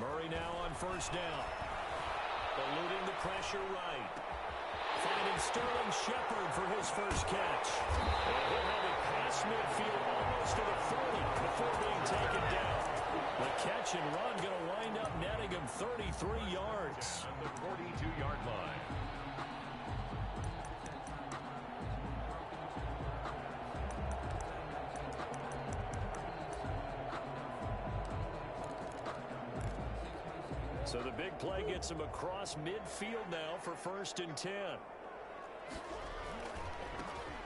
Murray now on first down. Eluding the pressure right. Finding Sterling Shepard for his first catch. And he'll have it past midfield almost to the 40 before being taken down. The catch and run going to wind up netting him 33 yards. At the 42-yard line. So the big play gets him across midfield now for 1st and 10.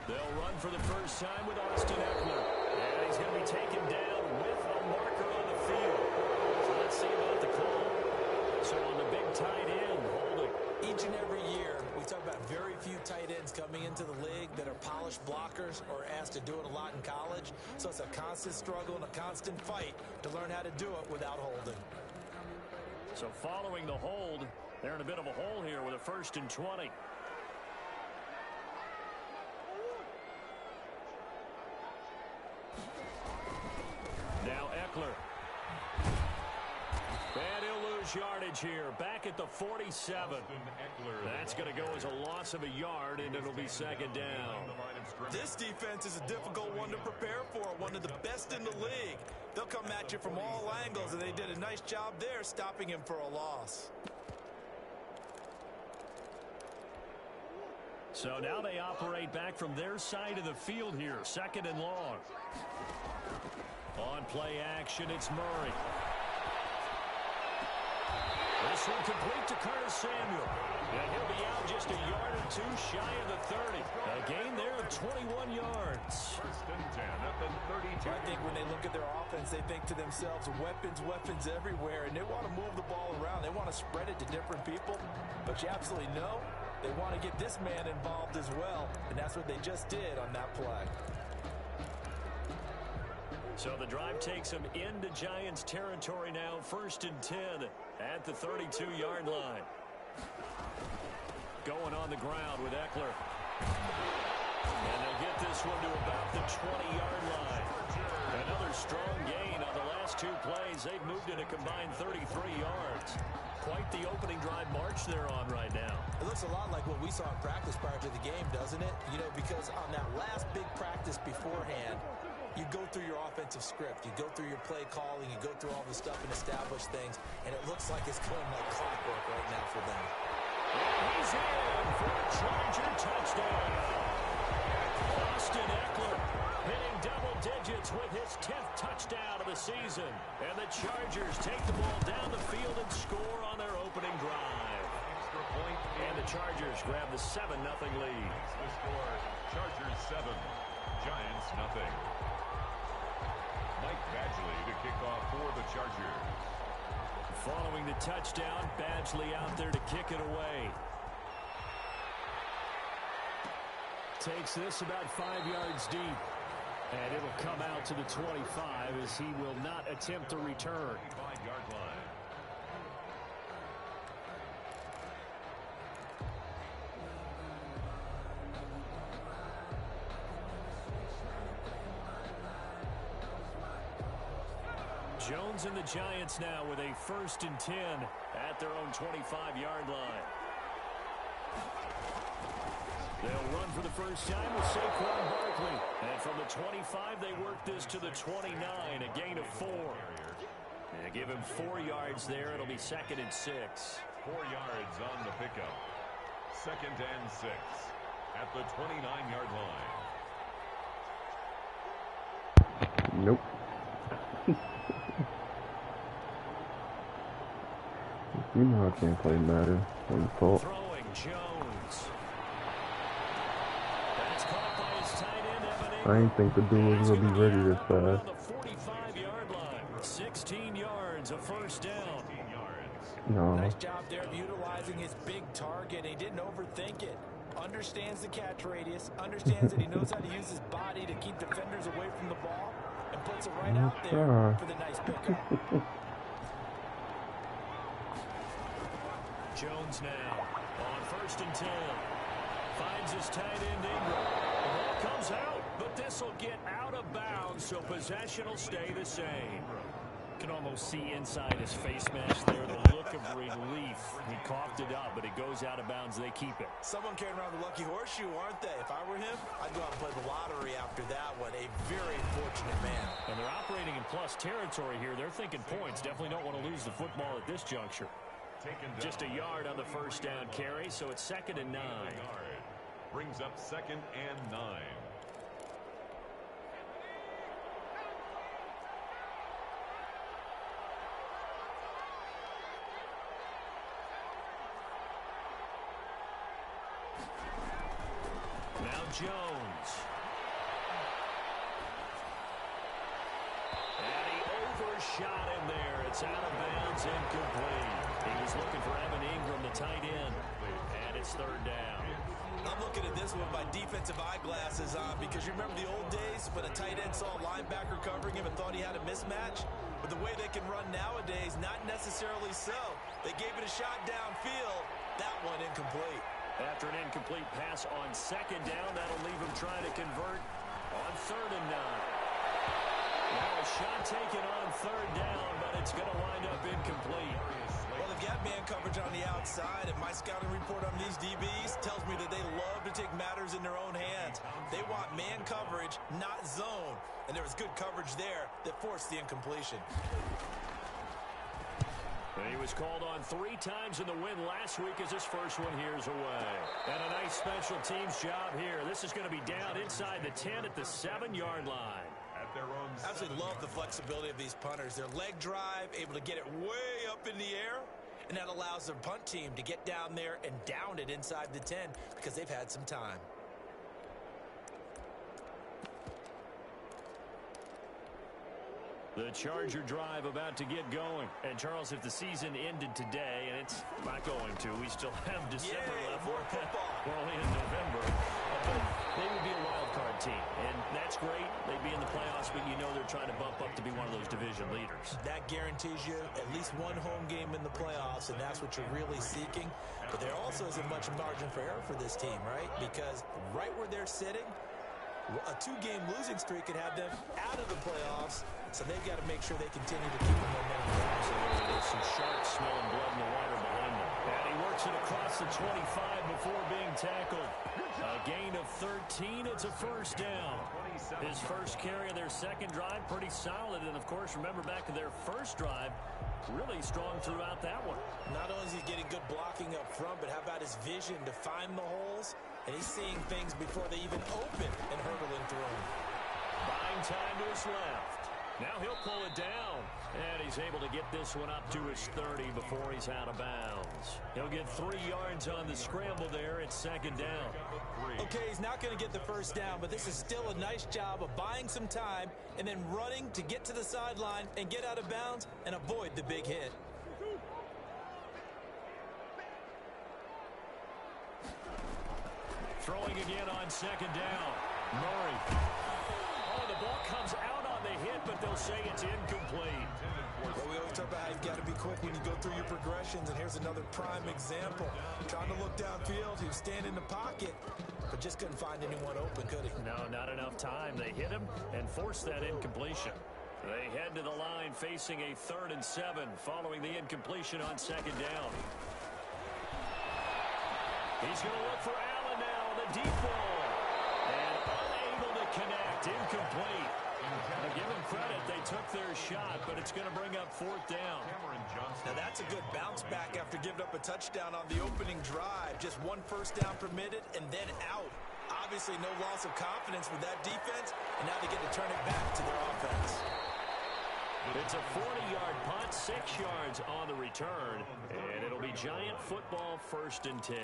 They'll run for the first time with Austin Eckler. And he's going to be taken down with a marker on the field. So let's see about the call. So on the big tight end, holding. Each and every year, we talk about very few tight ends coming into the league that are polished blockers or asked to do it a lot in college. So it's a constant struggle and a constant fight to learn how to do it without holding. So following the hold, they're in a bit of a hole here with a 1st and 20. Now Eckler. And he'll lose yardage here. Back at the 47. That's going to go as a loss of a yard, and it'll be 2nd down. This defense is a difficult one to prepare for, one of the best in the league. They'll come at you from all angles, and they did a nice job there stopping him for a loss. So now they operate back from their side of the field here, 2nd and long. On play action, it's Murray. This one complete to Curtis Samuel. And he'll be out just a yard or two shy of the 30. A gain there of 21 yards. 1st and 10 at the 32. I think when they look at their offense, they think to themselves, weapons everywhere, and they want to move the ball around. They want to spread it to different people. But you absolutely know they want to get this man involved as well, and that's what they just did on that play. So the drive takes them into Giants territory now, 1st and 10 at the 32-yard line. Going on the ground with Eckler. And they'll get this one to about the 20-yard line. Another strong gain on the last 2 plays. They've moved it a combined 33 yards. Quite the opening drive march they're on right now. It looks a lot like what we saw in practice prior to the game, doesn't it? You know, because on that last big practice beforehand, you go through your offensive script, you go through your play calling, you go through all the stuff and establish things, and it looks like it's going like clockwork right now for them. And he's in for a Charger touchdown. Austin Eckler hitting double digits with his 10th touchdown of the season. And the Chargers take the ball down the field and score on their opening drive. Extra point. And the Chargers grab the 7-0 lead. The score, Chargers 7, Giants 0. Mike Badgley to kick off for the Chargers. Following the touchdown, Badgley out there to kick it away. Takes this about 5 yards deep. And it'll come out to the 25 as he will not attempt to return. 5-yard line. Jones and the Giants now with a 1st and 10 at their own 25-yard line. They'll run for the first time with Saquon Barkley. And from the 25, they work this to the 29, a gain of 4. They give him 4 yards there. It'll be 2nd and 6. 4 yards on the pickup. 2nd and 6 at the 29-yard line. Nope. You know I can't play Madden. One fault. Throwing Jones. That's caught by his tight end, Evan I didn't think the dude was gonna be ready this fast. the 45-yard line. 16 yards, a first down. No. Nice job there of utilizing his big target. He didn't overthink it. Understands the catch radius. Understands that he knows how to use his body to keep defenders away from the ball. And puts it right out there for the nice pickup. Jones now on 1st and 10. Finds his tight end Ingram. The ball comes out, but this will get out of bounds, so possession will stay the same. Can almost almost see inside his face mask there the look of relief. He coughed it up, but it goes out of bounds. They keep it. Someone carrying around the lucky horseshoe, aren't they? If I were him, I'd go out and play the lottery after that one. A very fortunate man. And they're operating in plus territory here. They're thinking points. Definitely don't want to lose the football at this juncture. Just a yard on the first down carry, so it's 2nd and 9. Brings up 2nd and 9. Now Jones. And he overshot him there. It's out of bounds, incomplete. He was looking for Evan Ingram, the tight end. And it's 3rd down. I'm looking at this one with my defensive eyeglasses on because you remember the old days when a tight end saw a linebacker covering him and thought he had a mismatch? But the way they can run nowadays, not necessarily so. They gave it a shot downfield. That one incomplete. After an incomplete pass on 2nd down, that'll leave him trying to convert on 3rd and 9. Now a shot taken on 3rd down, but it's going to wind up incomplete. Well, they've got man coverage on the outside, and my scouting report on these DBs tells me that they love to take matters in their own hands. They want man coverage, not zone. And there was good coverage there that forced the incompletion. And he was called on 3 times in the win last week as his first one here's away. And a nice special teams job here. This is going to be down inside the 10 at the 7-yard line. At their own Absolutely love the flexibility of these punters. Their leg drive, able to get it way up in the air, and that allows their punt team to get down there and down it inside the 10 because they've had some time. The Charger drive about to get going. And, Charles, if the season ended today, and it's not going to, we still have December left. More football. We're only in November. But they would be a wild card team, and that's great. They'd be in the playoffs, but you know they're trying to bump up to be one of those division leaders. That guarantees you at least one home game in the playoffs, and that's what you're really seeking. But there also isn't much margin for error for this team, right? Because right where they're sitting, a 2-game losing streak could have them out of the playoffs, so they've got to make sure they continue to keep the momentum going. Absolutely. There's some sharks smelling blood in the water behind them. And he works it across the 25 before being tackled. A gain of 13. It's a first down. His first carry of their second drive, pretty solid. And, of course, remember back to their first drive, really strong throughout that one. Not only is he getting good blocking up front, but how about his vision to find the holes? And he's seeing things before they even open and hurdling through them. Buying time to his left. Now he'll pull it down. And he's able to get this one up to his 30 before he's out of bounds. He'll get 3 yards on the scramble there. It's 2nd down. Okay, he's not going to get the first down, but this is still a nice job of buying some time and then running to get to the sideline and get out of bounds and avoid the big hit. Throwing again on 2nd down. Murray. Oh, the ball comes out on the hit, but they'll say it's incomplete. Well, we always talk about how you've got to be quick when you go through your progressions, and here's another prime example. Trying to look downfield, he was standing in the pocket, but just couldn't find anyone open, could he? No, not enough time. They hit him and forced that incompletion. They head to the line facing a 3rd and 7 following the incompletion on 2nd down. He's going to look for Allen now on the deep ball. And unable to connect. Incomplete. To give them credit, they took their shot, but it's going to bring up 4th down. Now that's a good bounce back after giving up a touchdown on the opening drive. Just 1 first down permitted and then out. Obviously no loss of confidence with that defense, and now they get to turn it back to their offense. It's a 40-yard punt, 6 yards on the return, and it'll be Giant football 1st and 10.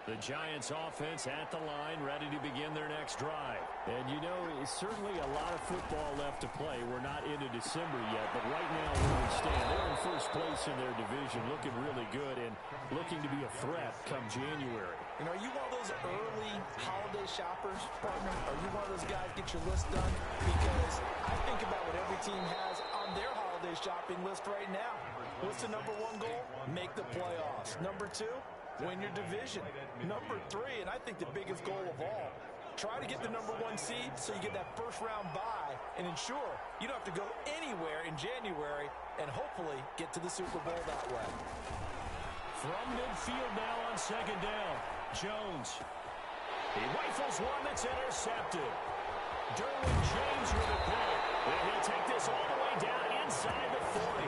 The Giants offense at the line, ready to begin their next drive. And you know, it's certainly a lot of football left to play. We're not into December yet, but right now where we stand, they're in first place in their division, looking really good and looking to be a threat come January. And are you one of those early holiday shoppers, partner? Are you one of those guys get your list done? Because I think about what every team has on their holiday shopping list right now. What's the number 1 goal? Make the playoffs. Number 2? Win your division. Number 3, and I think the biggest goal of all, Try to get the #1 seed so you get that first-round bye and ensure you don't have to go anywhere in January and hopefully get to the Super Bowl that way. From midfield now on second down, Jones. He rifles one that's intercepted. Derwin James with a pick. And he'll take this all the way down inside the 40.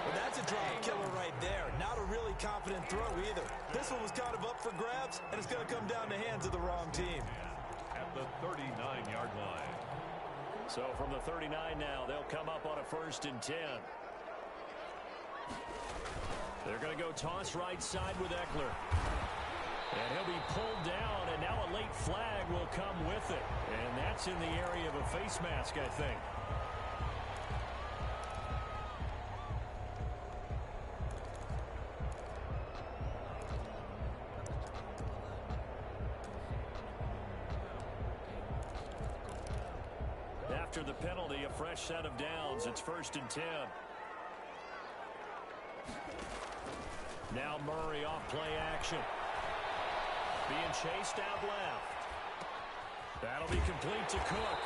Well, that's a drive killer right there. Not a really confident throw either. This one was kind of up for grabs, and it's going to come down the hands of the wrong team. At the 39-yard line. So from the 39 now, they'll come up on a 1st and 10. They're going to go toss right side with Eckler. And he'll be pulled down, and now a late flag will come with it. And that's in the area of a face mask, I think. After the penalty, a fresh set of downs. It's 1st and 10. Now Murray off play action. Being chased out left. That'll be complete to Cook.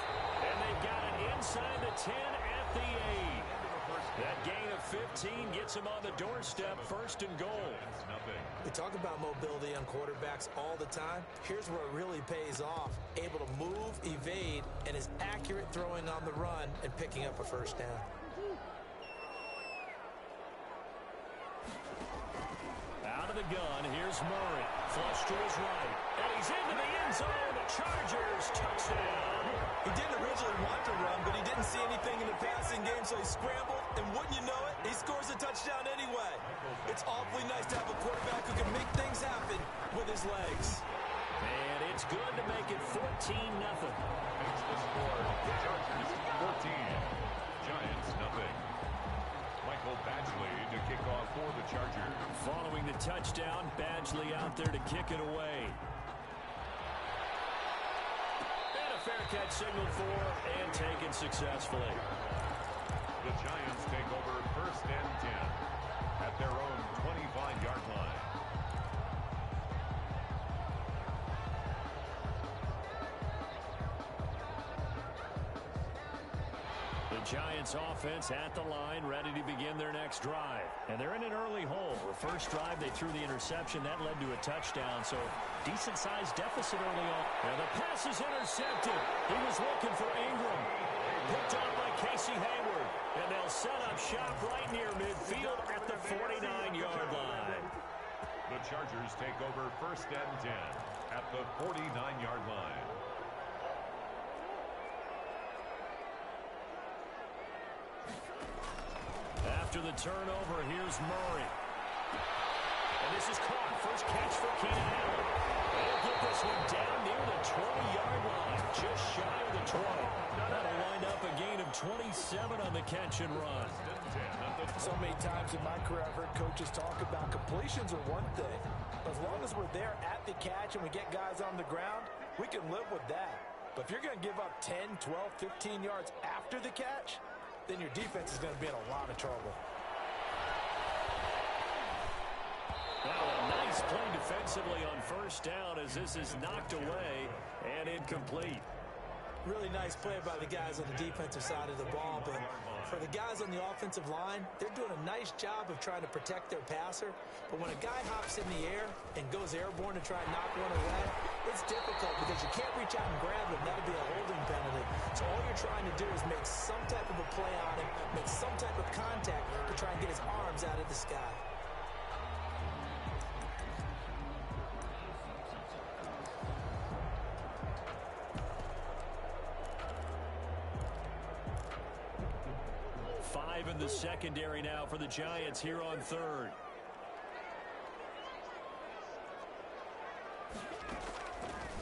And they've got it inside the 10 at the 8. That gain of 15 gets him on the doorstep, 1st and goal. We talk about mobility on quarterbacks all the time. Here's where it really pays off. Able to move, evade, and is accurate throwing on the run and picking up a 1st down. Out of the gun, here's Murray. Flush to his right. And he's into the end zone. The Chargers touchdown. He didn't originally want to run, but he didn't see anything in the passing game, so he scrambled, and wouldn't you know it, he scores a touchdown anyway. It's awfully nice to have a quarterback who can make things happen with his legs. And it's good to make it 14-0. Makes the score. Chargers 14. Giants nothing. Michael Badgley to kick off for the Chargers. Following the touchdown, Badgley out there to kick it away. And a fair catch signaled for and taken successfully. The Giants take over 1st and 10 at their own 25-yard line. The Giants offense at the line, ready to begin their next drive. And they're in an early hole. The first drive, they threw the interception. That led to a touchdown, so decent-sized deficit early on. And the pass is intercepted. He was looking for Ingram. Picked up by Casey Hayward. And they'll set up shop right near midfield at the 49-yard line. The Chargers take over 1st and 10 at the 49-yard line. After the turnover, here's Murray. And this is caught. First catch for Keenan Allen. They'll get this one down near the 20-yard line, just shy of the 20. That'll wind up a gain of 27 on the catch and run. So many times in my career, I've heard coaches talk about completions are one thing. But as long as we're there at the catch and we get guys on the ground, we can live with that. But if you're going to give up 10, 12, 15 yards after the catch, then your defense is going to be in a lot of trouble. Now a nice play defensively on 1st down as this is knocked away and incomplete. Really nice play by the guys on the defensive side of the ball, but for the guys on the offensive line, they're doing a nice job of trying to protect their passer. But when a guy hops in the air and goes airborne to try and knock one away, it's difficult because you can't reach out and grab him. That'll be a holding penalty. So all you're trying to do is make some type of a play on him, make some type of contact to try and get his arms out of the sky. Five in the secondary now for the Giants here on 3rd.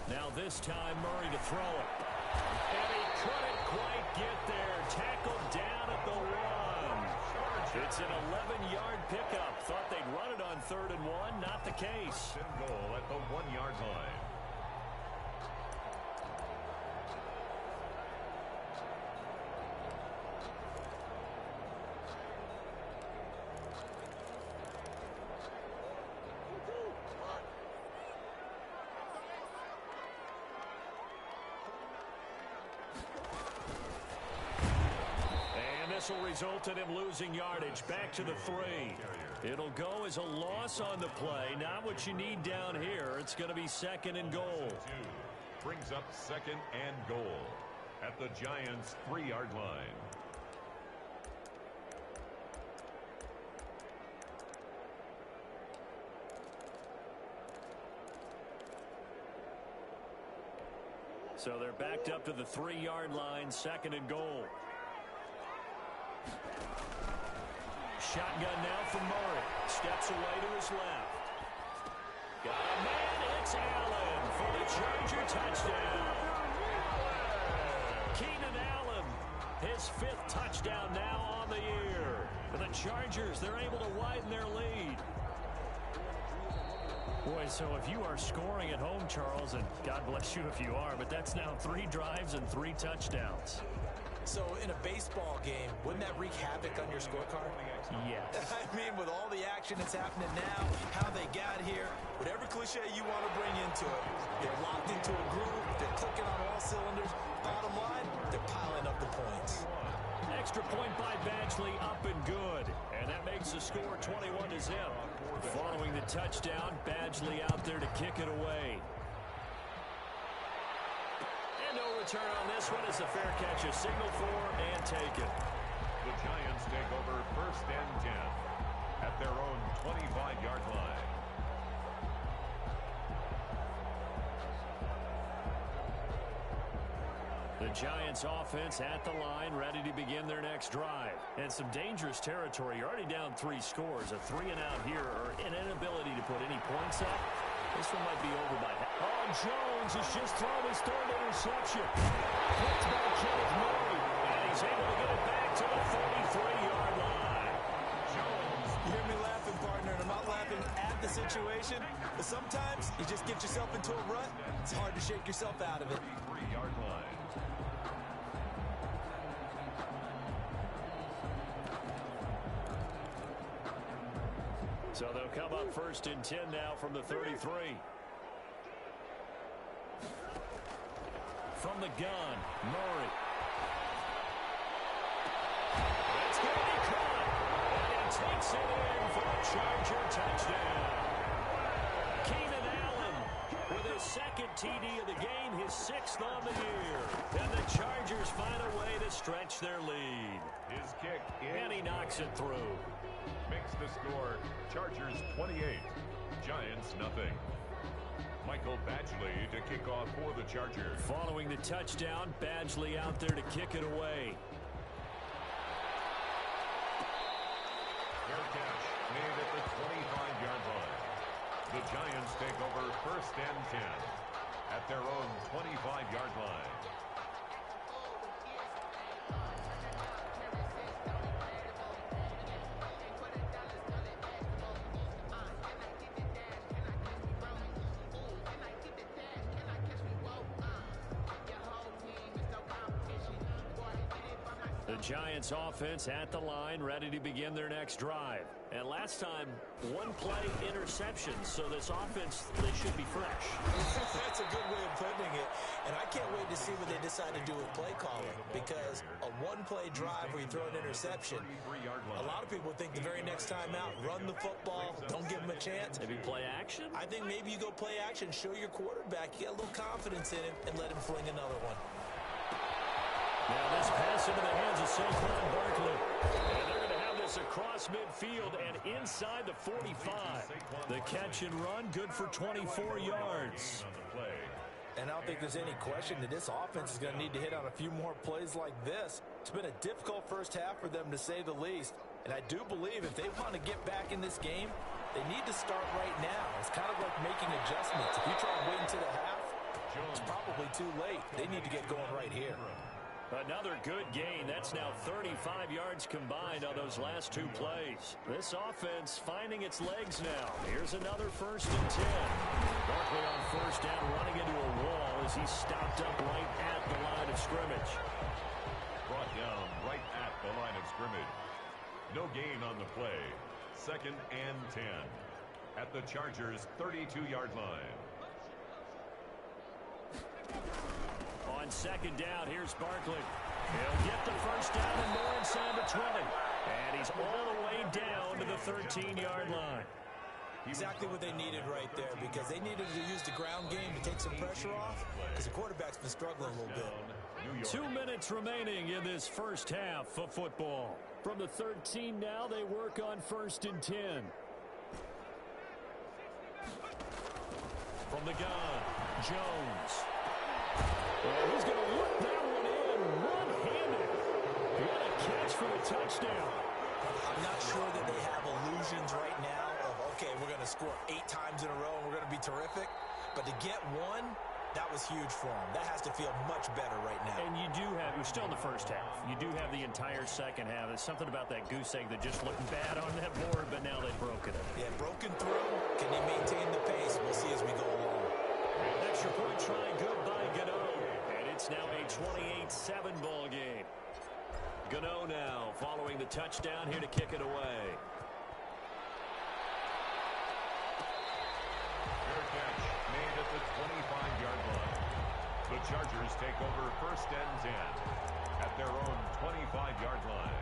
Now this time Murray to throw it. And he couldn't quite get there. Tackled down at the 1. It's an 11-yard pickup. Thought they'd run it on 3rd and 1. Not the case. Goal at the 1-yard line. This will result in him losing yardage. Back to the 3. It'll go as a loss on the play. Not what you need down here. It's going to be 2nd and goal. Brings up 2nd and goal at the Giants' 3-yard line. So they're backed up to the 3-yard line, 2nd and goal. Shotgun now from Murray. Steps away to his left. Got a man. It's Allen for the Charger touchdown. Keenan Allen, his 5th touchdown now on the year. For the Chargers, they're able to widen their lead. Boy, so if you are scoring at home, Charles, and God bless you if you are, but that's now 3 drives and 3 touchdowns. So in a baseball game, wouldn't that wreak havoc on your scorecard? Yes. I mean, with all the action that's happening now, how they got here, whatever cliche you want to bring into it, they're locked into a groove, they're clicking on all cylinders. Bottom line, they're piling up the points. Extra point by Badgley, up and good. And that makes the score 21-0. Following the touchdown, Badgley out there to kick it away. And no return on this one as the fair catch is signaled for and taken. The Giants take over 1st and 10 at their own 25-yard line. The Giants offense at the line, ready to begin their next drive. And some dangerous territory. You're already down 3 scores. A 3-and-out here, or an inability to put any points up. This one might be over by half. Oh, Jones has just thrown his 3rd interception. Picked by Kenneth Murray. And he's able to get it back to the 33-yard line. Jones, you hear me laughing, partner, and I'm not laughing at the situation, but sometimes you just get yourself into a rut. It's hard to shake yourself out of it. 33-yard line. So they'll come up 1st and 10 now from the 33. From the gun, Murray. That's going to be caught. And he takes it in for a Charger touchdown. Keenan Allen with his 2nd TD of the game, his 6th on the year. And the Chargers find a way to stretch their lead. His kick in. And he knocks it through. Makes the score Chargers 28, Giants nothing. Michael Badgley to kick off for the Chargers. Following the touchdown, Badgley out there to kick it away. Fair catch made at the 25-yard line. The Giants take over 1st and 10 at their own 25-yard line. The Giants offense at the line, ready to begin their next drive. And last time, 1-play interception, so this offense, they should be fresh. That's a good way of putting it. And I can't wait to see what they decide to do with play calling, because a 1-play drive where you throw an interception, a lot of people think the very next time out, run the football, don't give them a chance. Maybe play action? I think maybe you go play action, show your quarterback, you get a little confidence in him, and let him fling another one. Now this pass into the hands of Saquon Barkley. And they're going to have this across midfield and inside the 45. The catch and run, good for 24 yards. And I don't think there's any question that this offense is going to need to hit on a few more plays like this. It's been a difficult first half for them, to say the least. And I do believe if they want to get back in this game, they need to start right now. It's kind of like making adjustments. If you try to wait until the half, it's probably too late. They need to get going right here. Another good gain. That's now 35 yards combined on those last 2 plays. This offense finding its legs now. Here's another 1st and 10. Barkley on 1st down, running into a wall as he stopped up right at the line of scrimmage. Brought down right at the line of scrimmage. No gain on the play. 2nd and 10 at the Chargers' 32-yard line. On 2nd down, here's Barkley. He'll get the first down and more inside the 20. And he's all the way down to the 13-yard line. Exactly what they needed right there, because they needed to use the ground game to take some pressure off, because the quarterback's been struggling a little bit. 2 minutes remaining in this first half of football. From the 13 now, they work on 1st and 10. From the gun, Jones. And he's going to look that one in one-handed. What a catch for the touchdown. I'm not sure that they have illusions right now of, okay, we're going to score 8 times in a row and we're going to be terrific. But to get one, that was huge for them. That has to feel much better right now. And you do have, we're still in the first half. You do have the entire second half. There's something about that goose egg that just looked bad on that board, but now they've broken it. Yeah, broken through. Can they maintain the pace? We'll see as we go along. Extra point try good by Gano. And it's now a 28-7 ball game. Gano now following the touchdown here to kick it away. Fair catch made at the 25-yard line. The Chargers take over 1st and 10 at their own 25-yard line.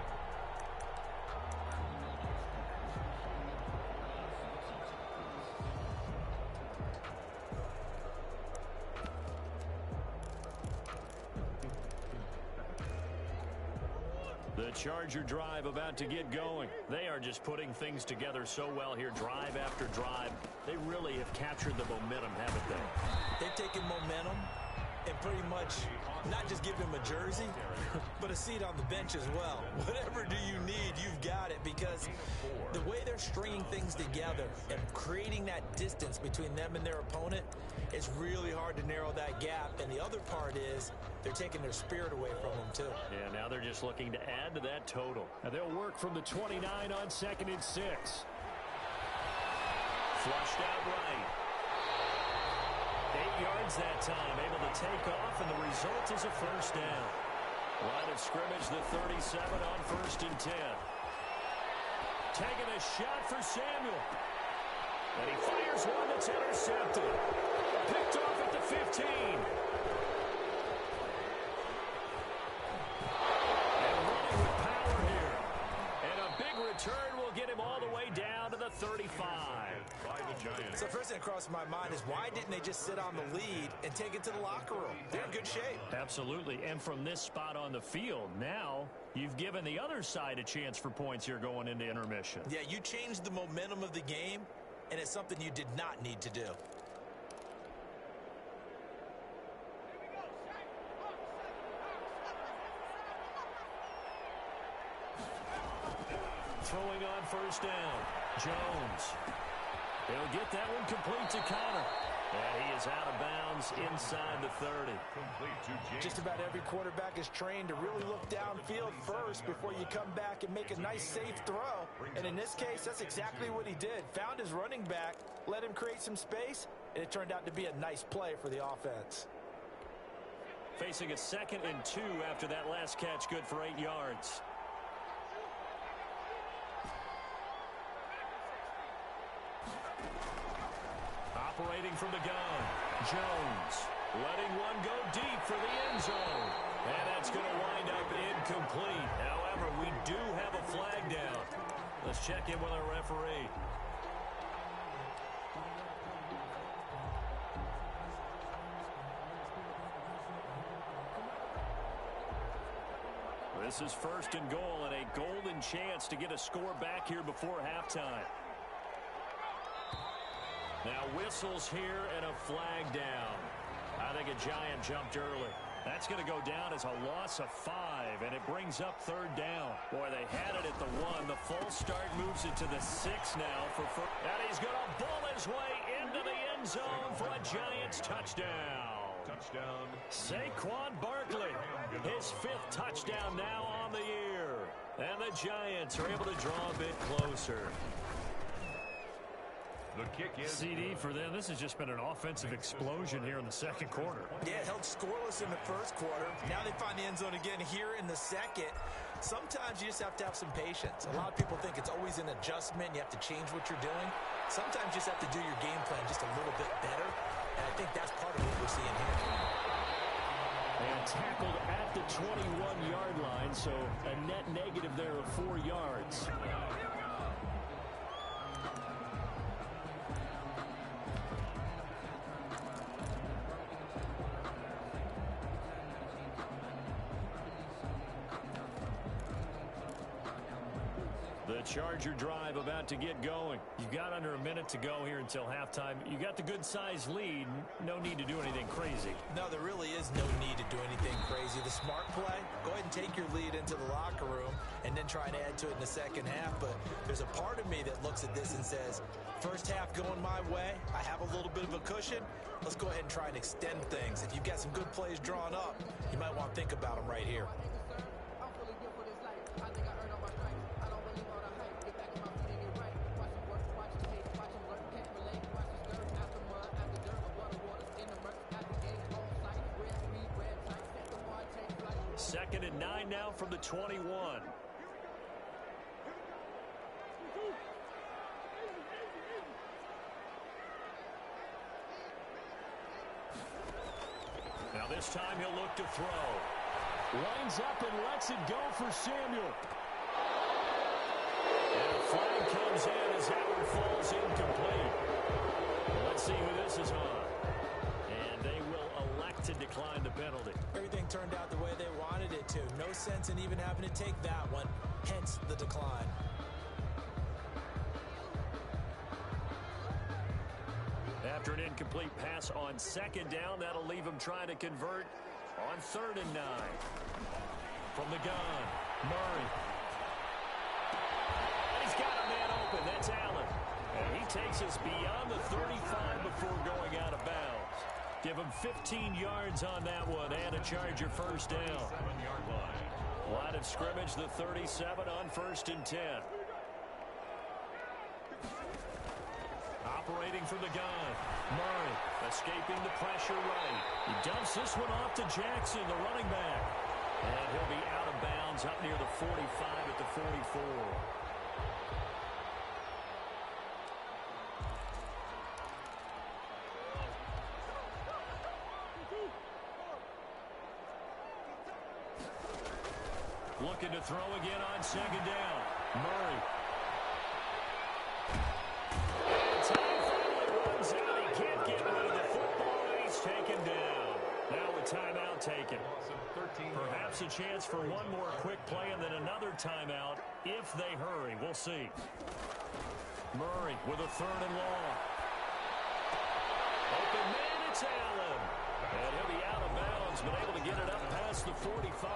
The Charger drive about to get going. They are just putting things together so well here, drive after drive. They really have captured the momentum, haven't they? They've taken momentum and pretty much not just give him a jersey, but a seat on the bench as well. Whatever do you need, you've got it, because the way they're stringing things together and creating that distance between them and their opponent, it's really hard to narrow that gap. And the other part is they're taking their spirit away from them, too. Yeah, now they're just looking to add to that total. Now they'll work from the 29 on 2nd and 6. Flushed out right. 8 yards that time, able to take off, and the result is a first down. Line of scrimmage, the 37 on 1st and 10. Taking a shot for Samuel. And he fires one that's intercepted. Picked off at the 15. And running with power here. And a big return will get him all the way down to the 35. So first thing that crossed my mind is, why didn't they just sit on the lead and take it to the locker room? They're in good shape. Absolutely. And from this spot on the field, now you've given the other side a chance for points here going into intermission. Yeah, you changed the momentum of the game, and it's something you did not need to do. Throwing on 1st down, Jones. He'll get that one complete to Connor. And he is out of bounds inside the 30. Just about every quarterback is trained to really look downfield first before you come back and make a nice, safe throw. And in this case, that's exactly what he did. Found his running back, let him create some space, and it turned out to be a nice play for the offense. Facing a 2nd and 2 after that last catch, good for 8 yards. Operating from the gun, Jones letting one go deep for the end zone. And that's going to wind up incomplete. However, we do have a flag down. Let's check in with our referee. This is 1st and goal, and a golden chance to get a score back here before halftime. Now whistles here and a flag down. I think a giant jumped early. That's going to go down as a loss of 5, and it brings up 3rd down. Boy, they had it at the 1. The false start moves it to the 6 now for first. And he's going to bull his way into the end zone for a Giants touchdown. Touchdown. Saquon Barkley, his 5th touchdown now on the year. And the Giants are able to draw a bit closer. The kick is CD for them. This has just been an offensive explosion here in the 2nd quarter. Yeah, held scoreless in the 1st quarter. Now they find the end zone again here in the 2nd. Sometimes you just have to have some patience. A lot of people think it's always an adjustment. You have to change what you're doing. Sometimes you just have to do your game plan just a little bit better. And I think that's part of what we're seeing here. And Tackled at the 21-yard line, so a net negative there of 4 yards. The Charger drive about to get going. You've got under a minute to go here until halftime. You got the good-sized lead. No need to do anything crazy. No, there really is no need to do anything crazy. The smart play, go ahead and take your lead into the locker room and then try and add to it in the second half. But there's a part of me that looks at this and says, first half going my way, I have a little bit of a cushion. Let's go ahead and try and extend things. If you've got some good plays drawn up, you might want to think about them right here. Second and 9 now from the 21. Now this time he'll look to throw. Lines up and lets it go for Samuel. And a flag comes in as that one falls incomplete. Let's see who this is on. And they will elect to decline the penalty. Everything turned out the way they wanted it to. No sense in even having to take that one, hence the decline. After an incomplete pass on second down, that'll leave him trying to convert on 3rd and 9. From the gun, Murray. He's got a man open. That's Allen. And he takes us beyond the 35 before going out of bounds. Give him 15 yards on that one and a Charger first down. 7-yard line. Line of scrimmage, the 37 on 1st and 10. Operating from the gun. Murray escaping the pressure right. He dumps this one off to Jackson, the running back. And he'll be out of bounds up near the 45 at the 44. Looking to throw again on second down. Murray. And time finally runs out. He can't get rid of the football, and he's taken down. Now a timeout taken. Perhaps a chance for one more quick play and then another timeout if they hurry. We'll see. Murray with a 3rd and long. Open man, it's Allen. And he'll be out of bounds, but able to get it up past the 45.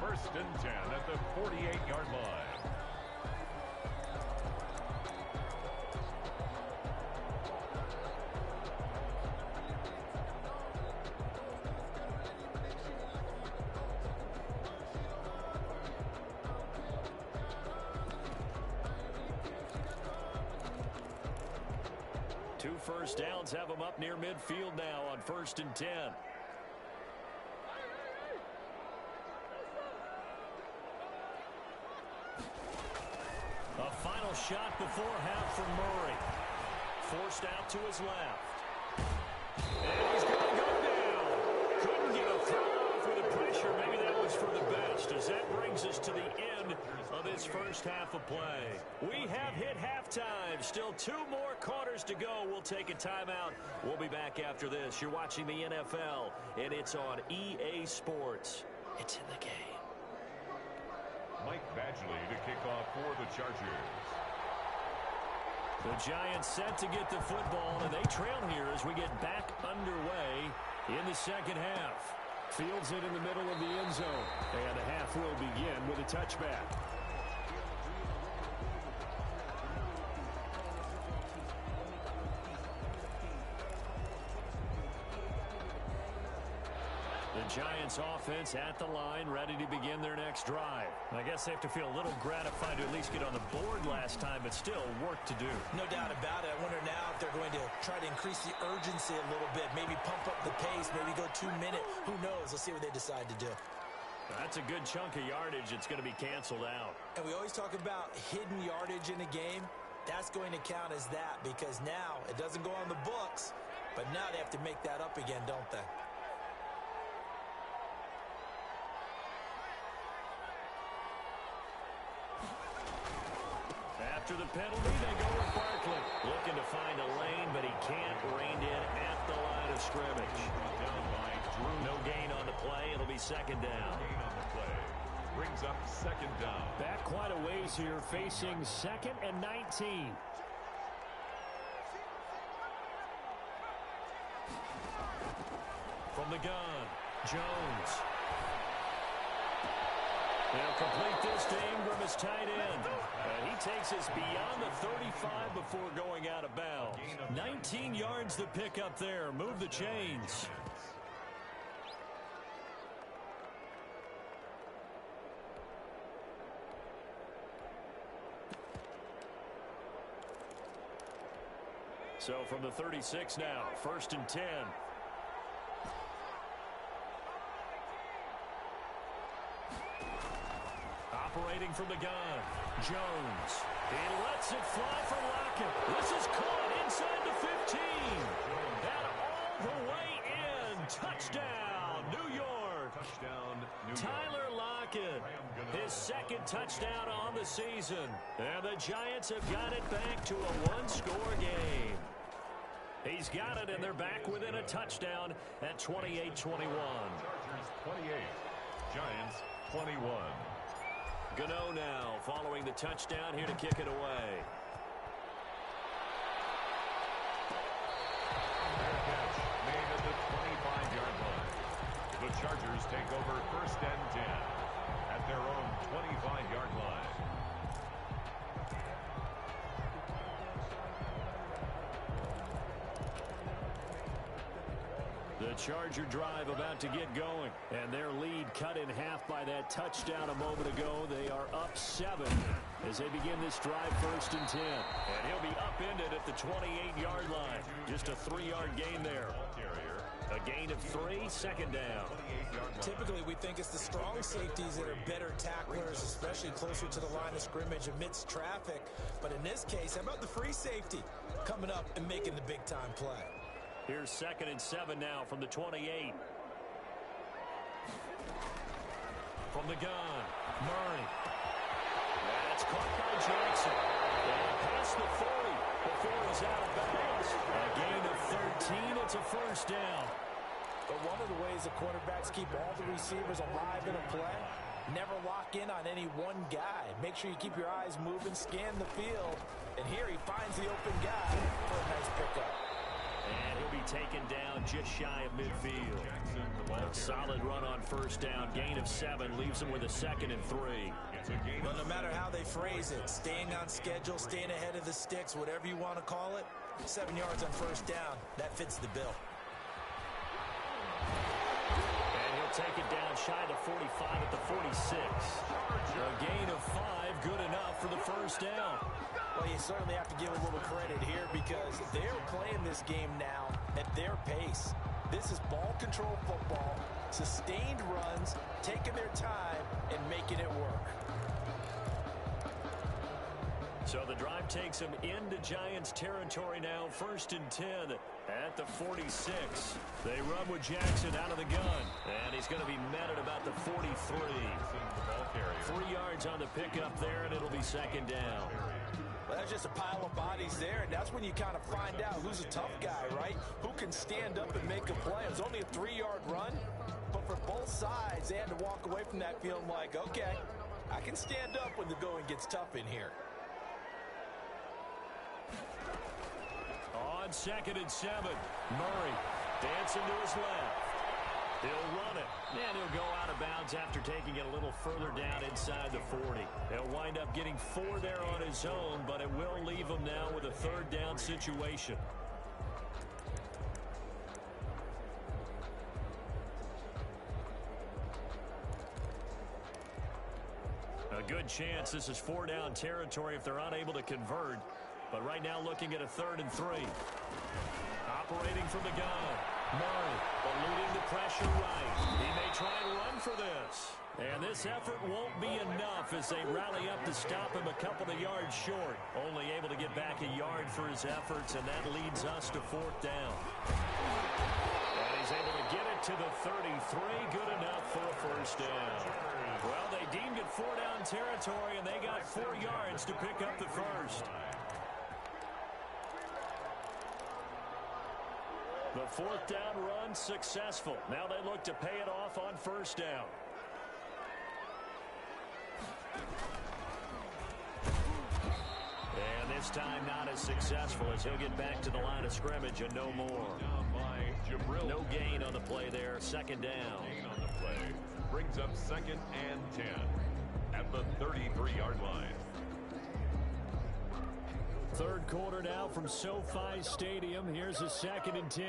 1st and 10 at the 48-yard line. Two first downs have them up near midfield now on 1st and 10. A final shot before half from Murray. Forced out to his left. And he's going to go down. Couldn't get a throw off with the pressure. Maybe that was for the best, as that brings us to the end of this first half of play. We have hit halftime. Still 2 more quarters to go. We'll take a timeout. We'll be back after this. You're watching the NFL, and it's on EA Sports. It's in the game. Mike Badgley to kick off for the Chargers. The Giants set to get the football, and they trail here as we get back underway in the second half. Fields it in the middle of the end zone, and the half will begin with a touchback. The Giants offense at the line, ready to begin their next drive. I guess they have to feel a little gratified to at least get on the board last time, but still work to do. No doubt about it. I wonder now if they're going to try to increase the urgency a little bit, maybe pump up the pace, maybe go 2 minute. Who knows? Let's see what they decide to do. That's a good chunk of yardage. It's going to be canceled out. And we always talk about hidden yardage in a game. That's going to count as that, because now it doesn't go on the books. But now they have to make that up again, don't they? After the penalty, they go with Barkley. Looking to find a lane, but he can't. Reined in at the line of scrimmage. No gain on the play. It'll be second down. Gain on the play. Brings up second down. Back quite a ways here, facing 2nd and 19. From the gun, Jones. They'll complete this to Ingram as tight end. And he takes us beyond the 35 before going out of bounds. 19 yards to pick up there. Move the chains. So from the 36 now, 1st and 10. Operating from the gun, Jones. He lets it fly for Lockett. This is caught inside the 15. And all the way in. Touchdown, New York. Touchdown, New York. Tyler Lockett, his 2nd touchdown on the season. And the Giants have got it back to a one-score game. He's got it, and they're back within a touchdown at 28-21. Chargers 28, Giants 21. Gano now following the touchdown, here to kick it away. Fair catch made at the 25-yard line. The Chargers take over 1st and 10 at their own 25-yard line. The Charger drive about to get going, and their lead cut in half by that touchdown a moment ago. They are up 7 as they begin this drive 1st and 10. And he'll be upended at the 28-yard line. Just a 3-yard gain there. A gain of 3, 2nd down. Typically, we think it's the strong safeties that are better tacklers, especially closer to the line of scrimmage amidst traffic. But in this case, how about the free safety coming up and making the big-time play? Here's 2nd and 7 now from the 28. From the gun, Murray. That's caught by Jackson. And past the 40 before he's out of bounds. A gain of 13. It's a 1st down. But one of the ways the quarterbacks keep all the receivers alive in a play, never lock in on any one guy. Make sure you keep your eyes moving, scan the field. And here he finds the open guy for a nice pickup. And he'll be taken down just shy of midfield. A solid run on 1st down. Gain of 7 leaves him with a 2nd and 3. Well, no matter how they phrase it, staying on schedule, staying ahead of the sticks, whatever you want to call it, 7 yards on 1st down, that fits the bill. And he'll take it down shy of the 45 at the 46. A gain of 5, good enough for the 1st down. Well, you certainly have to give a little credit here because they're playing this game now at their pace. This is ball control football, sustained runs, taking their time, and making it work. So the drive takes them into Giants territory now, 1st and 10 at the 46. They run with Jackson out of the gun, and he's going to be met at about the 43. 3 yards on the pickup there, and it'll be 2nd down. Well, that's just a pile of bodies there, and that's when you kind of find out who's a tough guy, right? Who can stand up and make a play. It was only a 3-yard run, but for both sides, they had to walk away from that feeling like, okay, I can stand up when the going gets tough in here. On 2nd and 7, Murray dancing to his left. He'll run it, and he'll go out of bounds after taking it a little further down inside the 40. He'll wind up getting 4 there on his own, but it will leave him now with a 3rd down situation. A good chance this is 4-down territory if they're unable to convert. But right now looking at a 3rd and 3. Operating from the gun. Murray eluding the pressure right. He may try and run for this. And this effort won't be enough as they rally up to stop him a couple of yards short. Only able to get back a yard for his efforts, and that leads us to 4th down. And he's able to get it to the 33. Good enough for a 1st down. Well, they deemed it 4-down territory, and they got 4 yards to pick up the 1st. The 4th down run successful. Now they look to pay it off on 1st down. And this time not as successful as he'll get back to the line of scrimmage and no more. No gain on the play there. 2nd down. Gain on the play brings up 2nd and 10 at the 33-yard line. 3rd quarter now from SoFi Stadium. Here's a 2nd and 10.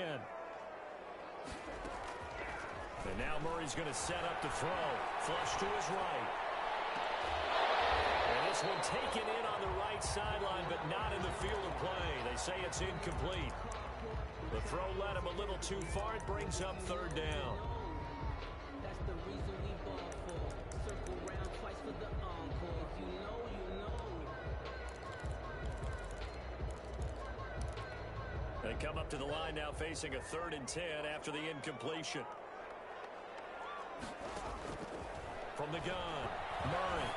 And now Murray's going to set up the throw. Flush to his right. And this one taken in on the right sideline, but not in the field of play. They say it's incomplete. The throw led him a little too far. It brings up 3rd down. That's the reason we ball for. Circle round twice for the encore. If you know, you know. They come up to the line now facing a 3rd and 10 after the incompletion. From the gun, Murray.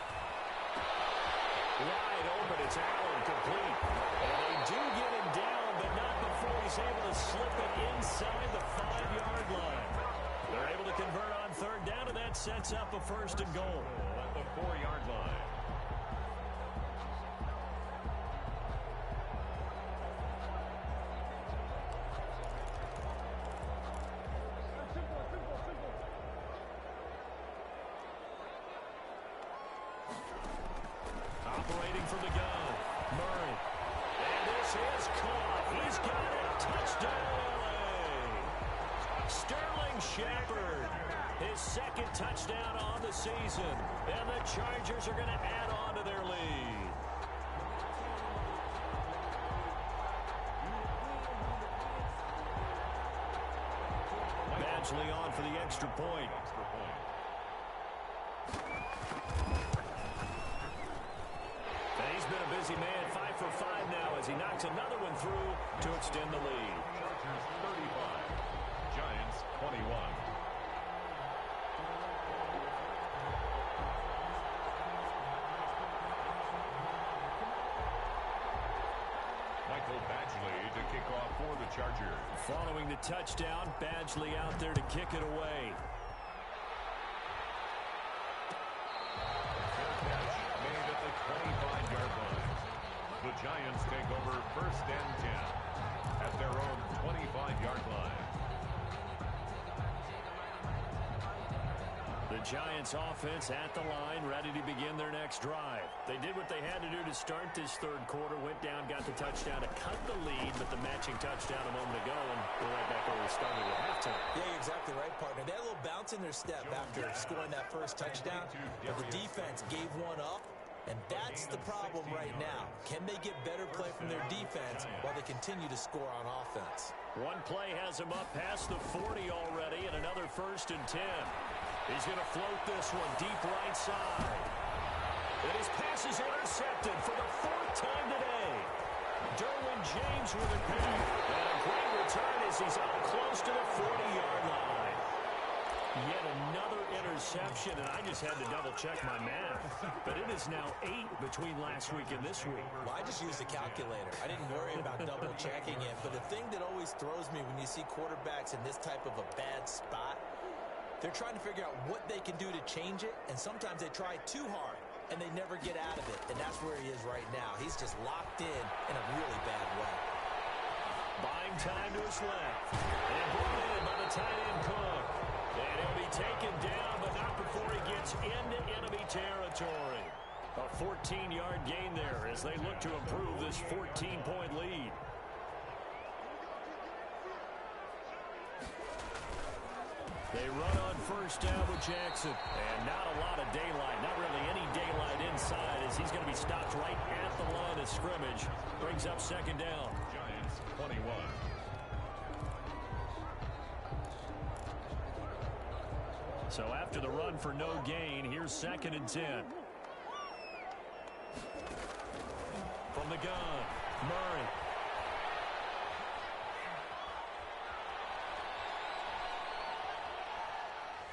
Wide open, it's Allen, complete. And they do get him down, but not before he's able to slip it inside the 5-yard line. They're able to convert on 3rd down, and that sets up a 1st and goal. At the 4-yard line. Operating from the gun, Murray. And this is caught. He's got it. Touchdown, LA. Sterling Shepard, his 2nd touchdown on the season. And the Chargers are going to add on to their lead. Badgley on for the extra point. He's been a busy man, 5 for 5 now as he knocks another one through to extend the lead. Chargers 35, Giants 21. Michael Badgley to kick off for the Chargers. Following the touchdown, Badgley out there to kick it away. The Giants take over 1st and 10 at their own 25-yard line. The Giants offense at the line, ready to begin their next drive. They did what they had to do to start this 3rd quarter, went down, got the touchdown to cut the lead, but the matching touchdown a moment ago, and we're right back where we started at halftime. Yeah, you're exactly right, partner. They had a little bounce in their step after scoring that 1st touchdown, but the defense gave one up. And that's the problem right now. Can they get better play from their defense while they continue to score on offense? One play has him up past the 40 already, and another 1st and 10. He's going to float this one deep right side. And his pass is intercepted for the 4th time today. Derwin James with a pick. And a great return as he's up close to the 40-yard line. Yet another interception, and I just had to double-check my math. But it is now 8 between last week and this week. Well, I just used a calculator. I didn't worry about double-checking it. But the thing that always throws me when you see quarterbacks in this type of a bad spot, they're trying to figure out what they can do to change it, and sometimes they try too hard, and they never get out of it. And that's where he is right now. He's just locked in a really bad way. Buying time to his left. And brought in by the tight end Cook. And he'll be taken down, but not before he gets into enemy territory. A 14-yard gain there as they look to improve this 14-point lead. They run on 1st down with Jackson. And not a lot of daylight, not really any daylight inside as he's going to be stopped right at the line of scrimmage. Brings up 2nd down. Giants 21. So after the run for no gain, here's 2nd and 10. From the gun, Murray.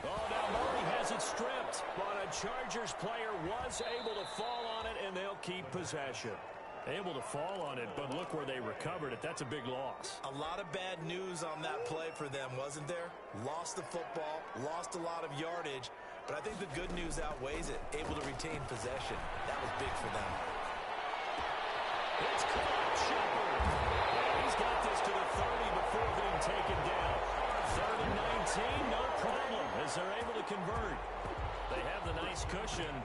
Oh, now Murray has it stripped, but a Chargers player was able to fall on it, and they'll keep possession. Able to fall on it, but look where they recovered it. That's a big loss. A lot of bad news on that play for them, wasn't there? Lost the football, lost a lot of yardage, but I think the good news outweighs it. Able to retain possession. That was big for them. It's caught, Shepard. And he's got this to the 30 before being taken down. 3rd and 19, no problem, as they're able to convert. They have the nice cushion.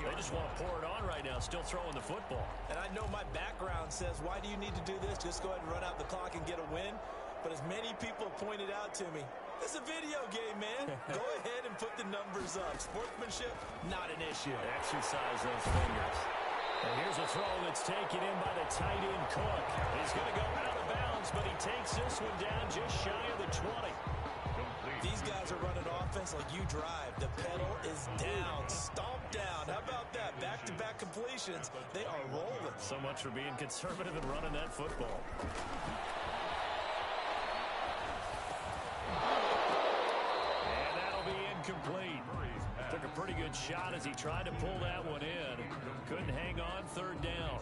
They just want to pour it on right now, still throwing the football. And I know my background says, why do you need to do this? Just go ahead and run out the clock and get a win. But as many people have pointed out to me, it's a video game, man. Go ahead and put the numbers up. Sportsmanship, not an issue. Exercise those fingers. And here's a throw that's taken in by the tight end, Cook. He's going to go out of bounds, but he takes this one down just shy of the 20. These guys are running offense like you drive. The pedal is down, stomp down. How about that? Back-to-back completions. They are rolling. So much for being conservative and running that football. And that'll be incomplete. Took a pretty good shot as he tried to pull that one in. Couldn't hang on. 3rd down.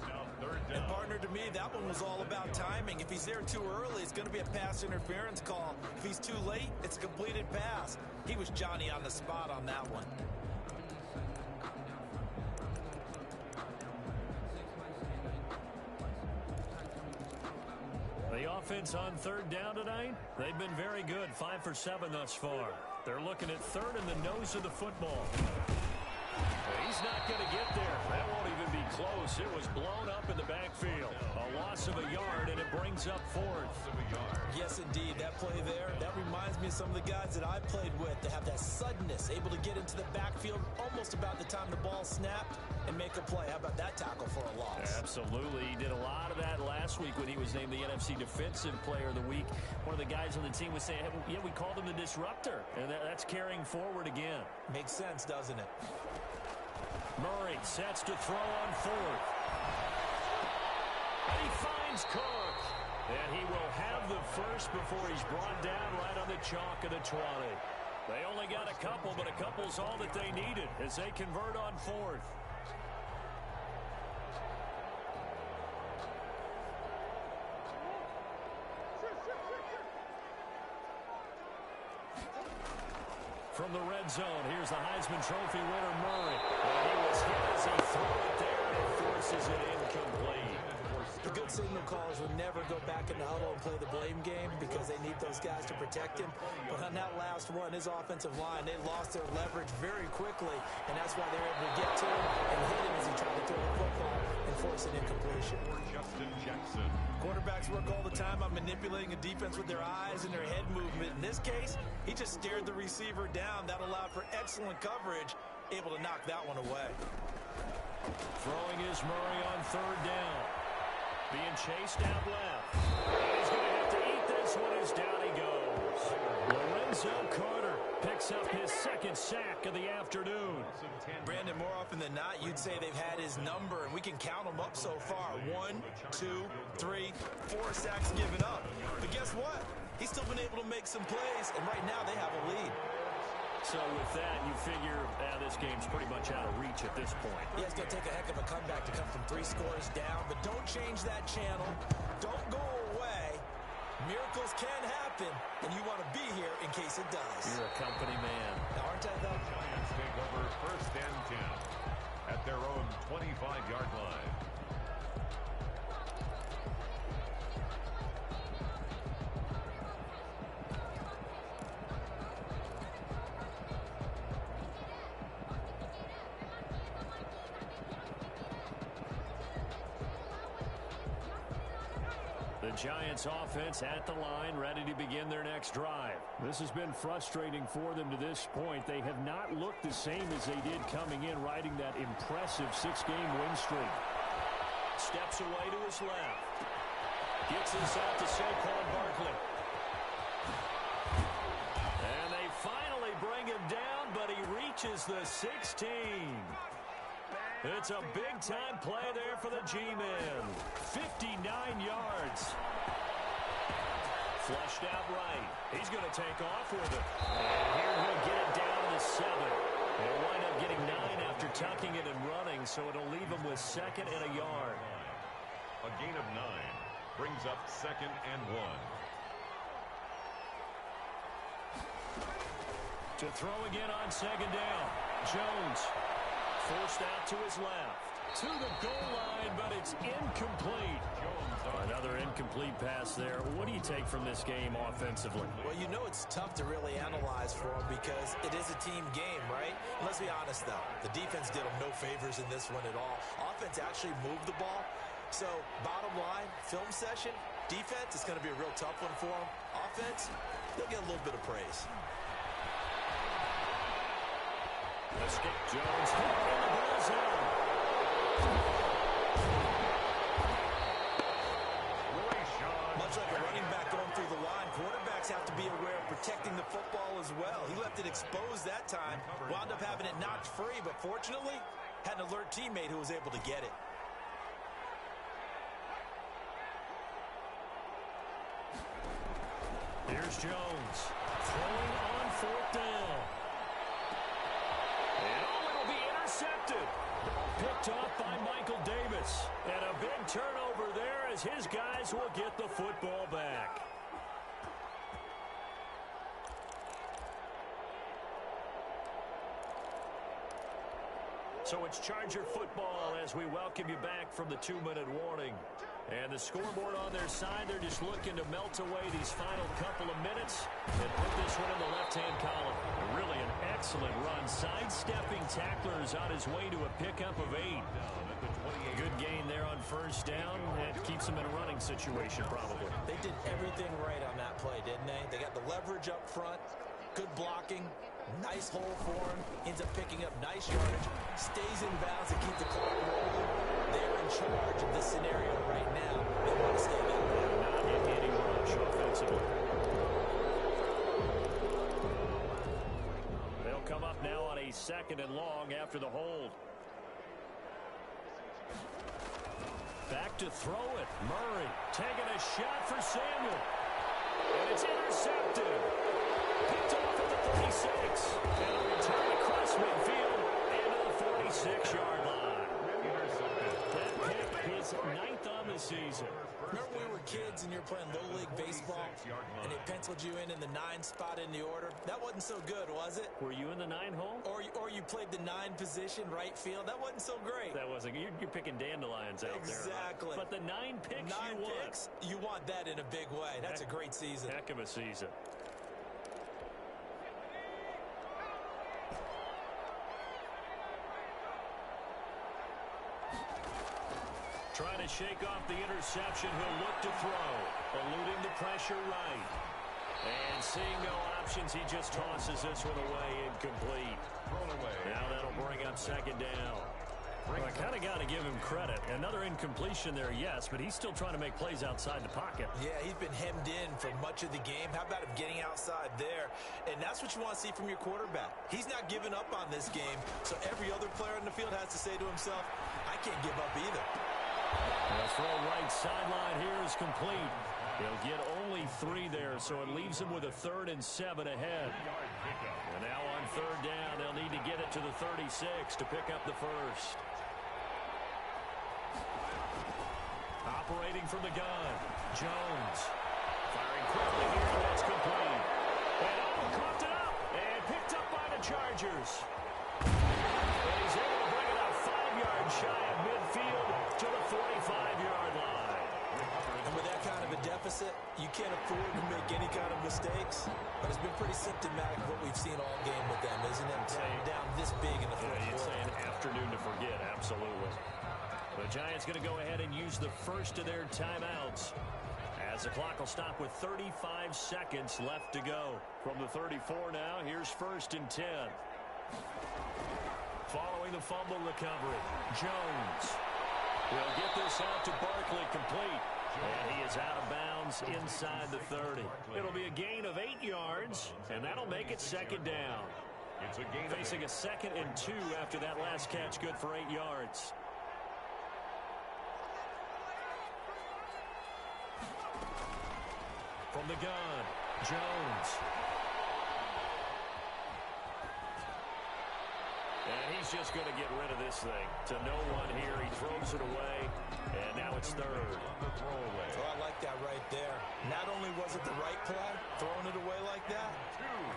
And partner, to me, that one was all about timing. If he's there too early, it's going to be a pass interference call. If he's too late, it's a completed pass. He was Johnny on the spot on that one. The offense on 3rd down tonight, they've been very good. 5 for 7 thus far. They're looking at 3rd in the nose of the football. He's not going to get there. That won't even be close. It was blown up in the backfield. A loss of a yard, and it brings up 4th. Yes, indeed. That play there, that reminds me of some of the guys that I played with. They have that suddenness, able to get into the backfield almost about the time the ball snapped and make a play. How about that tackle for a loss? Absolutely. He did a lot of that last week when he was named the NFC Defensive Player of the Week. One of the guys on the team was saying, hey, yeah, we called him the disruptor. And that's carrying forward again. Makes sense, doesn't it? Murray sets to throw on 4th. And he finds Cook. And he will have the first before he's brought down right on the chalk of the 20. They only got a couple, but a couple's all that they needed as they convert on 4th. From the red zone, here's the Heisman Trophy winner, Murray. And he was hit as he threw it there, and it forces it incomplete. The good signal callers would never go back in the huddle and play the blame game because they need those guys to protect him. But on that last run, his offensive line, they lost their leverage very quickly, and that's why they were able to get to him and hit him as he tried to throw the football and force an incompletion. Justin Jackson. Quarterbacks work all the time on manipulating a defense with their eyes and their head movement. In this case, he just stared the receiver down. That allowed for excellent coverage, able to knock that one away. Throwing is Murray on 3rd down. Being chased out left. He's going to have to eat this one as down he goes. Lorenzo Carter picks up his 2nd sack of the afternoon. Brandon, more often than not, you'd say they've had his number, and we can count them up so far. 1, 2, 3, 4 sacks given up. But guess what? He's still been able to make some plays, and right now they have a lead. So with that, you figure this game's pretty much out of reach at this point. Yeah, it's going to take a heck of a comeback to come from 3 scores down, but don't change that channel. Don't go away. Miracles can happen, and you want to be here in case it does. You're a company man. Now, aren't I, though? Giants take over 1st and 10 at their own 25-yard line. The Giants offense at the line, ready to begin their next drive. This has been frustrating for them to this point. They have not looked the same as they did coming in, riding that impressive 6-game win streak. Steps away to his left. Gets this out to Saquon Barkley. And they finally bring him down. reaches the 16. It's a big-time play there for the G-men. 59 yards. Flushed out right. He's going to take off with it. And here he'll get it down to the 7. He'll wind up getting 9 after tucking it and running, so it'll leave him with 2nd and a yard. A gain of 9 brings up 2nd and 1. To throw again on 2nd down. Jones forced out to his left. To the goal line, but it's incomplete. Another incomplete pass there. What do you take from this game offensively? Well, you know it's tough to really analyze for them because it is a team game, right? And let's be honest, though. The defense did them no favors in this one at all. Offense actually moved the ball. So, bottom line, film session, defense is going to be a real tough one for them. Offense, they'll get a little bit of praise. Escape Jones in the ball zone. Much like a running back going through the line, quarterbacks have to be aware of protecting the football as well. He left it exposed that time, wound up having it knocked free, but fortunately, had an alert teammate who was able to get it. Here's Jones throwing on 4th down. And it'll be intercepted. Picked off by Michael Davis. And a big turnover there as his guys will get the football back. So it's Charger football as we welcome you back from the 2-minute warning. And the scoreboard on their side, they're just looking to melt away these final couple of minutes and put this one in the left-hand column. Really an excellent run, sidestepping tacklers on his way to a pickup of 8. Good gain there on 1st down. That keeps them in a running situation probably. They did everything right on that play, didn't they? They got the leverage up front, good blocking, nice hole for him, ends up picking up nice yardage, stays in bounds to keep the clock rolling. They're in charge of this scenario right now. They want to stay that way. Not in any rush offensively. They'll come up now on a 2nd and long after the hold. Back to throw it. Murray taking a shot for Samuel. And it's intercepted. Picked off at the 36. And a return across midfield into the 46-yard line. That pick is 9th on the season. Remember we were kids and you were playing Little League Baseball and they penciled you in the 9 spot in the order? That wasn't so good, was it? Were you in the 9 hole? Or you played the 9 position, right field? That wasn't so great. That wasn't. You're picking dandelions out there. Exactly. But the 9 picks 9 you picks, you want that in a big way. That's a great season. Heck of a season. Trying to shake off the interception. He'll look to throw. Eluding the pressure right. And seeing no options, he just tosses this one away, incomplete. Now that'll bring up 2nd down. Well, I kind of got to give him credit. Another incompletion there, yes, but he's still trying to make plays outside the pocket. Yeah, he's been hemmed in for much of the game. How about him getting outside there? And that's what you want to see from your quarterback. He's not giving up on this game, so every other player in the field has to say to himself, I can't give up either. The throw right sideline here is complete. He'll get only 3 there, so it leaves him with a 3rd and 7 ahead. And now on 3rd down, they'll need to get it to the 36 to pick up the first. Operating from the gun, Jones. Firing quickly here, and that's complete. And coughed it up and picked up by the Chargers. And he's able to bring it out 5 yards shy of midfield to the 45-yard line. And with that kind of a deficit, you can't afford to make any kind of mistakes. But it's been pretty symptomatic of what we've seen all game with them, isn't it? Down this big in the fourth quarter. You'd say an afternoon to forget, absolutely. The Giants going to go ahead and use the first of their timeouts as the clock will stop with 35 seconds left to go. From the 34 now, here's 1st and 10. Following the fumble recovery, Jones will get this out to Barkley, complete. And he is out of bounds inside the 30. It'll be a gain of 8 yards, and that'll make it 2nd down. It's a gain. Facing a 2nd and 2 after that last catch, good for 8 yards. From the gun, Jones. And he's just going to get rid of this thing. To no one here, he throws it away, and now it's 3rd. So I like that right there. Not only was it the right play, throwing it away like that,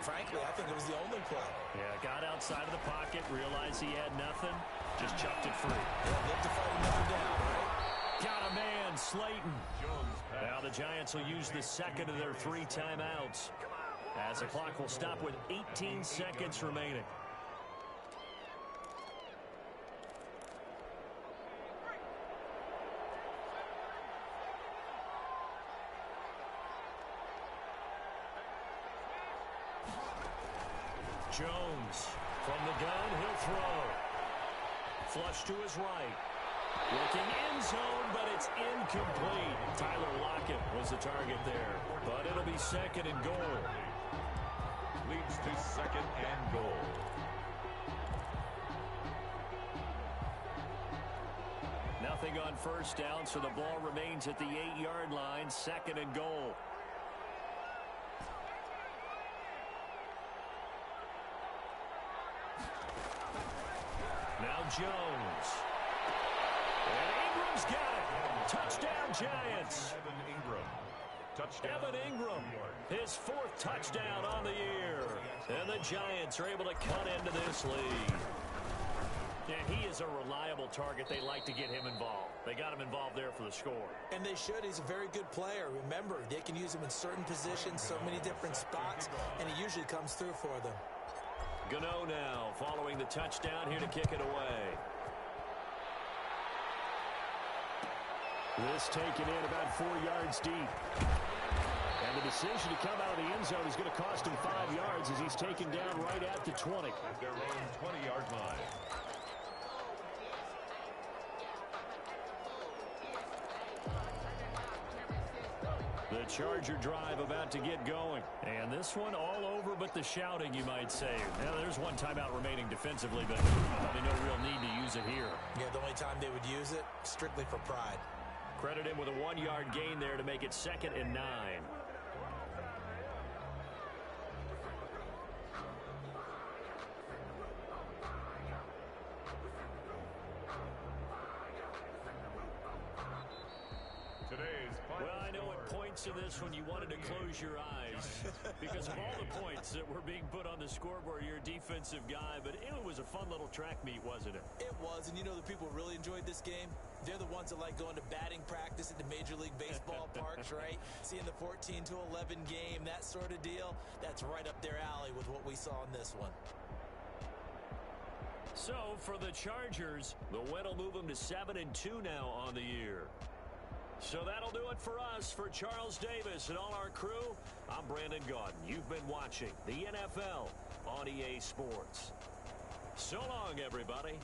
frankly, I think it was the only play. Yeah, got outside of the pocket, realized he had nothing, just chucked it free. Yeah, live to fight another down, right? Got a man, Slayton. Now the Giants will use the 2nd of their 3 timeouts, as the clock will stop with 18 seconds remaining. Jones from the gun, he'll throw. Flush to his right. Looking end zone, but it's incomplete. Tyler Lockett was the target there, but it'll be 2nd and goal. Leads to 2nd and goal. Nothing on 1st down, so the ball remains at the 8-yard line, 2nd and goal. Now Jones. And Ingram's got it. Touchdown, Giants. Evan Ingram. Touchdown. Evan Ingram, his 4th touchdown on the year. And the Giants are able to cut into this lead. And he is a reliable target. They like to get him involved. They got him involved there for the score. And they should. He's a very good player. Remember, they can use him in certain positions, so many different spots, and he usually comes through for them. Gano now following the touchdown here to kick it away. This taken in about 4 yards deep. And the decision to come out of the end zone is going to cost him 5 yards as he's taken down right at the 20. At their own 20-yard line. The Charger drive about to get going. And this one all over but the shouting, you might say. Now, there's one timeout remaining defensively, but probably no real need to use it here. Yeah, the only time they would use it, strictly for pride. Credit him with a 1-yard gain there to make it 2nd and 9. Well, I know at points in this when you wanted to close your eyes because of all the points that were being put on the scoreboard. You're a defensive guy, but it was a fun little track meet, wasn't it? It was, and you know the people who really enjoyed this game? They're the ones that like going to batting practice at the Major League Baseball parks, right? Seeing the 14-11 game, that sort of deal. That's right up their alley with what we saw in this one. So, for the Chargers, the win will move them to 7-2 now on the year. So that'll do it for us. For Charles Davis and all our crew, I'm Brandon Gaudin. You've been watching the NFL on EA Sports. So long, everybody.